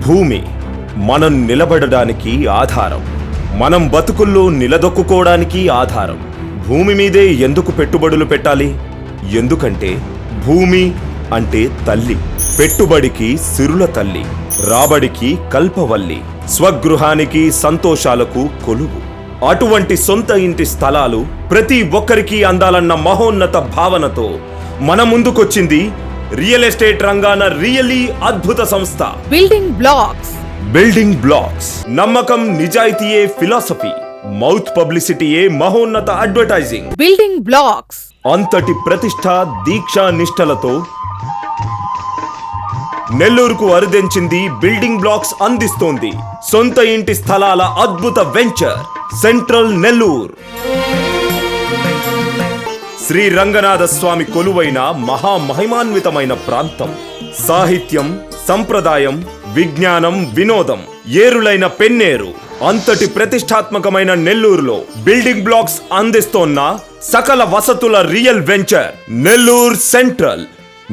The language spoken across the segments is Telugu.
భూమి మనం నిలబడడానికి ఆధారం, మనం బతుకుల్లో నిలదొక్కుకోవడానికి ఆధారం. భూమి మీదే ఎందుకు పెట్టుబడులు పెట్టాలి? ఎందుకంటే భూమి అంటే తల్లి. పెట్టుబడికి సిరుల తల్లి, రాబడికి కల్పవల్లి, స్వగృహానికి సంతోషాలకు కొలువు. అటువంటి సొంత ఇంటి స్థలాలు ప్రతి ఒక్కరికి అందాలన్న మహోన్నత భావనతో మన ముందుకొచ్చింది రియల్ ఎస్టేట్ రంగాన రియల్లీ అద్భుత సంస్థ బిల్డింగ్ బ్లాక్స్. Building blocks. నమ్మకం నిజాయితీయే ఫిలాసఫీ, మౌత్ పబ్లిసిటీయే మహోన్నత అడ్వర్టైజింగ్. బిల్డింగ్ బ్లాక్స్ అంతటి ప్రతిష్ట దీక్షా నిష్టలతో నెల్లూరుకు అరుదెంచింది బిల్డింగ్ బ్లాక్స్ అందిస్తోంది సొంత ఇంటి స్థలాల అద్భుత వెంచర్ సెంట్రల్ నెల్లూరు. శ్రీ రంగనాథ స్వామి కొలువైన మహామహిమాన్వితమైన ప్రాంతం. సాహిత్యం, సంప్రదాయం, విజ్ఞానం, వినోదం ఏరులైన పెన్నేరు. అంతటి ప్రతిష్టాత్మకమైన నెల్లూరులో బిల్డింగ్ బ్లాక్స్ అందిస్తోన్న సకల వసతుల real venture Nellore central.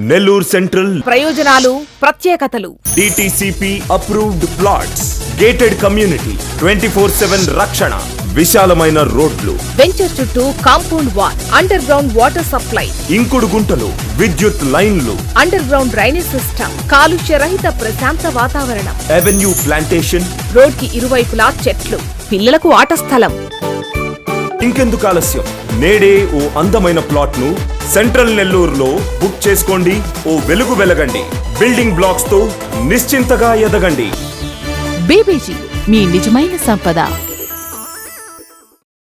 Nellore central ప్రయోజనాలు, ప్రత్యేకతలు. DTCP approved plots, gated community, 24/7 రక్షణ, విశాలమైన రోడ్లు, వెంచర్ చుట్టూ compound wall, under ground water supply, ఇంకుడు గుంటలు, విద్యుత్ లైన్లు, అండర్ గ్రౌండ్ డ్రైనేజ్ సిస్టమ్, కాలుష్య రహిత ప్రశాంత వాతావరణం, అవెన్యూ ప్లాంటేషన్, రోడ్ కి ఇరువైపులా చెట్లు, పిల్లలకు ఆట స్థలం. ఇంకెందుకు ఆలస్యం? నేడే ఓ అందమైన ప్లాట్ ను సెంట్రల్ నెల్లూరులో బుక్ చేసుకోండి. ఓ వెలుగు వెలగండి. బిల్డింగ్ బ్లాక్స్ తో నిశ్చింతగా ఎదగండి. బీబీజీ, మీ నిజమైన సంపద.